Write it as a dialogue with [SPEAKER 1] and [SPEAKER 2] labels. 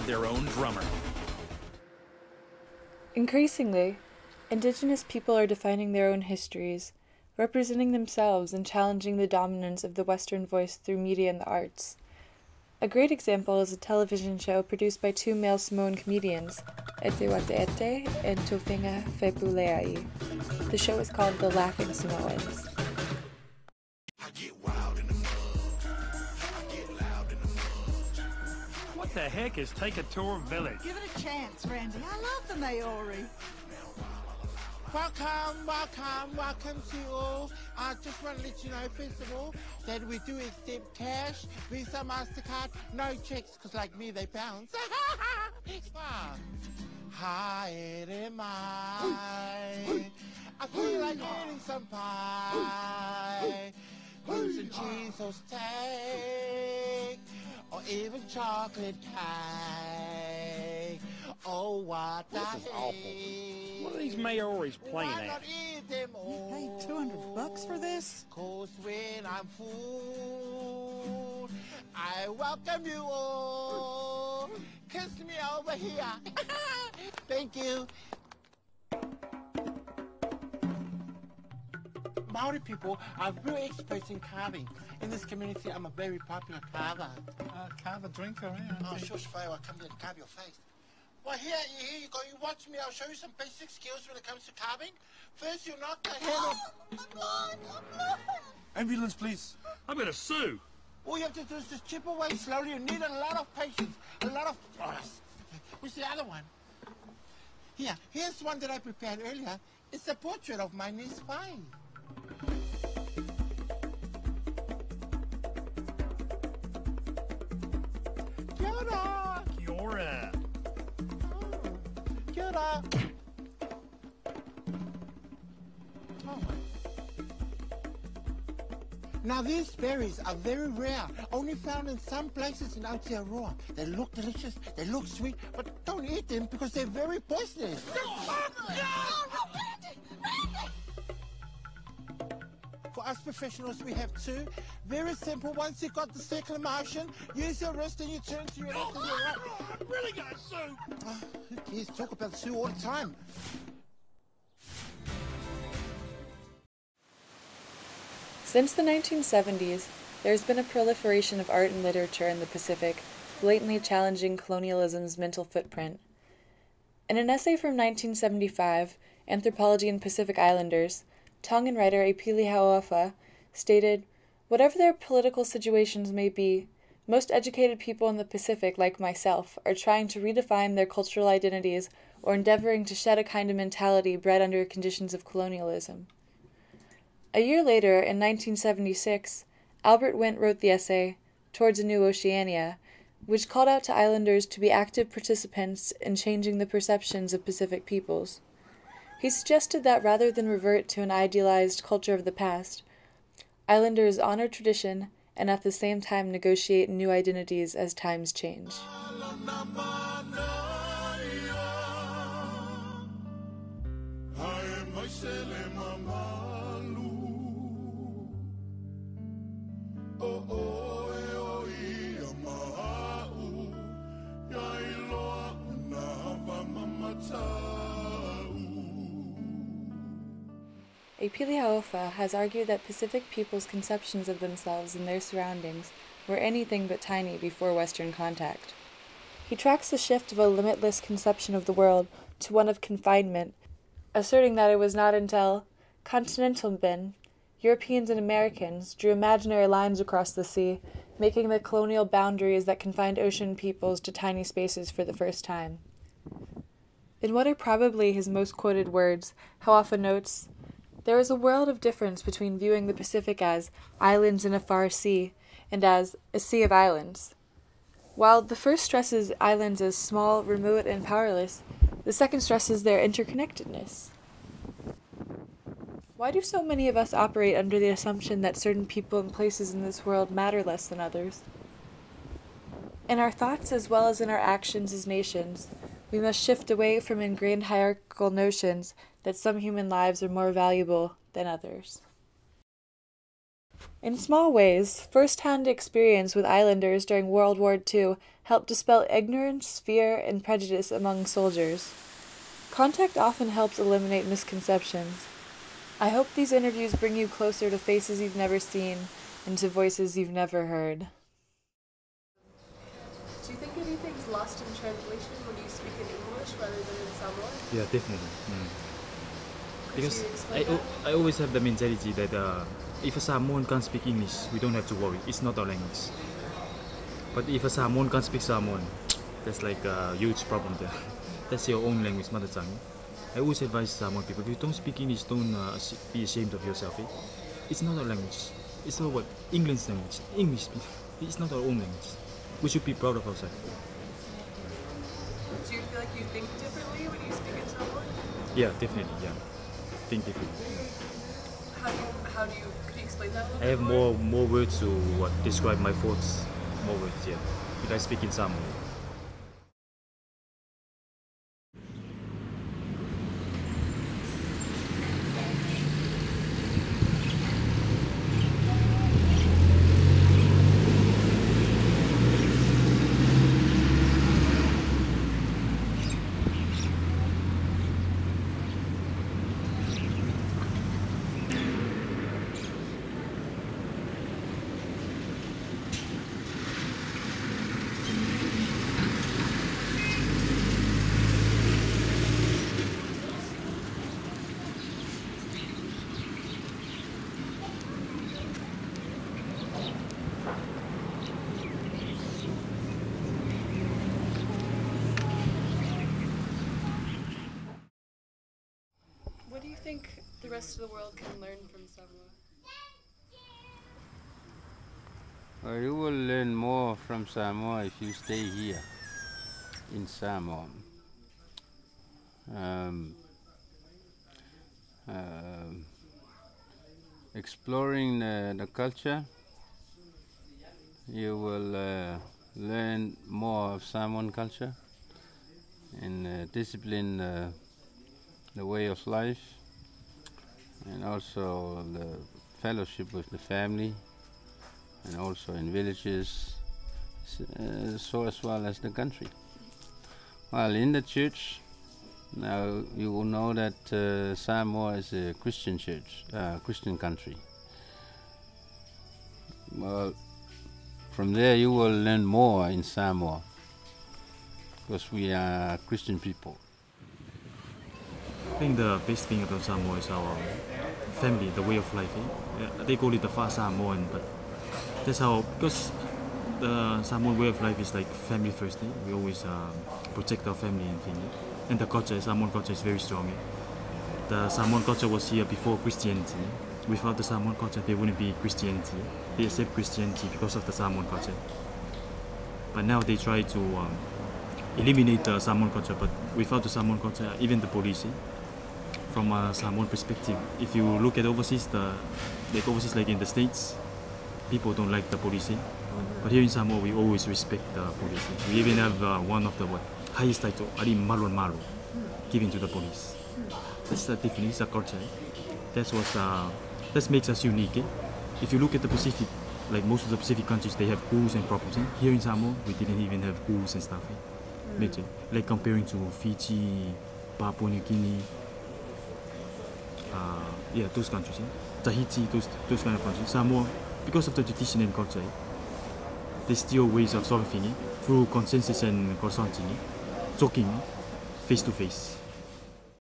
[SPEAKER 1] their own drummer.
[SPEAKER 2] Increasingly, Indigenous people are defining their own histories, representing themselves and challenging the dominance of the Western voice through media and the arts. A great example is a television show produced by two male Samoan comedians, Ete Wateete and Tofenga Fepuleai. The show is called The Laughing Samoans.
[SPEAKER 1] What the heck is Take a Tour Village?
[SPEAKER 3] Give it a chance, Randy. I love the Maori.
[SPEAKER 4] Welcome to you all. I just want to let you know, first of all, that we do accept cash, Visa, MasterCard, no checks, because like me, they bounce. Hi, am I feel like eating some pie, with some cheese or steak, or even chocolate cake. Oh, what
[SPEAKER 1] This is awful. What are these Maoris playing
[SPEAKER 4] why
[SPEAKER 1] at?
[SPEAKER 4] not eat them all?
[SPEAKER 3] You paid $200 for this?
[SPEAKER 4] 'Cause when I'm full, I welcome you all. Kiss me over here. Thank you. Maori people are real experts in carving. In this community, I'm a very popular carver.
[SPEAKER 5] Carve a drink around.
[SPEAKER 4] Oh, shush, Faye, I'll come here to carve your face. Well, here you go. You watch me. I'll show you some basic skills when it comes to carving. First, you knock the head off. I'm not.
[SPEAKER 5] Ambulance, please.
[SPEAKER 1] I'm gonna sue.
[SPEAKER 4] All you have to do is just chip away slowly. You need a lot of patience. A lot of... Oh, where's the other one? Here's one that I prepared earlier. It's a portrait of my niece, Faye. Kia ora.
[SPEAKER 1] Kia ora.
[SPEAKER 4] Kia ora. Oh. Now these berries are very rare, only found in some places in Aotearoa. They look delicious, they look sweet, but don't eat them because they're very poisonous. For us professionals, we have two. Very simple. Once you've got the circular motion, use your wrist and you turn to your left and your right.
[SPEAKER 1] I'm really gonna sue.
[SPEAKER 4] Oh, who cares? Talk about Sue all the time.
[SPEAKER 2] Since the 1970s, there has been a proliferation of art and literature in the Pacific, blatantly challenging colonialism's mental footprint. In an essay from 1975, Anthropology in Pacific Islanders, Tongan writer Upolu Hauofa stated, "Whatever their political situations may be, most educated people in the Pacific, like myself, are trying to redefine their cultural identities or endeavoring to shed a kind of mentality bred under conditions of colonialism." A year later, in 1976, Albert Wendt wrote the essay, Towards a New Oceania, which called out to islanders to be active participants in changing the perceptions of Pacific peoples. He suggested that rather than revert to an idealized culture of the past, islanders honor tradition and at the same time negotiate new identities as times change. Upolu Hauofa has argued that Pacific peoples' conceptions of themselves and their surroundings were anything but tiny before Western contact. He tracks the shift of a limitless conception of the world to one of confinement, asserting that it was not until continental men, Europeans and Americans, drew imaginary lines across the sea, making the colonial boundaries that confined ocean peoples to tiny spaces for the first time. In what are probably his most quoted words, Hauofa notes, "There is a world of difference between viewing the Pacific as islands in a far sea and as a sea of islands. While the first stresses islands as small, remote, and powerless, the second stresses their interconnectedness." Why do so many of us operate under the assumption that certain people and places in this world matter less than others? In our thoughts as well as in our actions as nations, we must shift away from ingrained hierarchical notions that some human lives are more valuable than others. In small ways, first-hand experience with islanders during World War II help dispel ignorance, fear, and prejudice among soldiers. Contact often helps eliminate misconceptions. I hope these interviews bring you closer to faces you've never seen and to voices you've never heard.
[SPEAKER 6] Do you think anything's lost in translation when you speak in English rather than in Samoan?
[SPEAKER 7] Yeah, definitely.
[SPEAKER 6] Could
[SPEAKER 7] Because
[SPEAKER 6] you explain that?
[SPEAKER 7] I always have the mentality that if a Samoan can't speak English, we don't have to worry. It's not our language. But if a Samoan can't speak Samoan, that's like a huge problem there. That's your own language, mother tongue. I always advise Samoan people, if you don't speak English, don't be ashamed of yourself. It's not our language. It's not what England's language. English. It's not our own language. We should be proud of ourselves.
[SPEAKER 6] Do you feel like you think differently when you speak in Samoan?
[SPEAKER 7] Yeah, definitely. Yeah, think differently.
[SPEAKER 6] Could you explain that a little
[SPEAKER 7] I have
[SPEAKER 6] bit
[SPEAKER 7] more words to describe my thoughts. More words, yeah. If I speak in Samoan.
[SPEAKER 6] What do you think the rest of the world can learn from Samoa?
[SPEAKER 8] Well, you will learn more from Samoa if you stay here in Samoa. Exploring the culture, you will learn more of Samoan culture and discipline the way of life, and also the fellowship with the family, and also in villages, so as well as the country. While in the church, now you will know that Samoa is a Christian church, Christian country. Well, from there you will learn more in Samoa, because we are Christian people.
[SPEAKER 7] I think the best thing about Samoa is our family, the way of life. Yeah, they call it the Fa Samoan, but that's how, because the Samoan way of life is like family first. We always protect our family and things. And the culture, Samoan culture is very strong. The Samoan culture was here before Christianity. Without the Samoan culture, there wouldn't be Christianity. They accept Christianity because of the Samoan culture. But now they try to eliminate the Samoan culture, but without the Samoan culture, even the police, from a Samoan perspective, if you look at overseas, like in the States, people don't like the police. But here in Samoa, we always respect the police. We even have one of the highest title, Ari Malon Malu, given to the police. That's the difference, the culture. That makes us unique. If you look at the Pacific, like most of the Pacific countries, they have coups and problems. Here in Samoa, we didn't even have coups and stuff. Like comparing to Fiji, Papua New Guinea, those countries. Tahiti, those kind of countries. Samoa, because of the tradition and culture, there's still ways of solving it through consensus and consulting, talking face to face.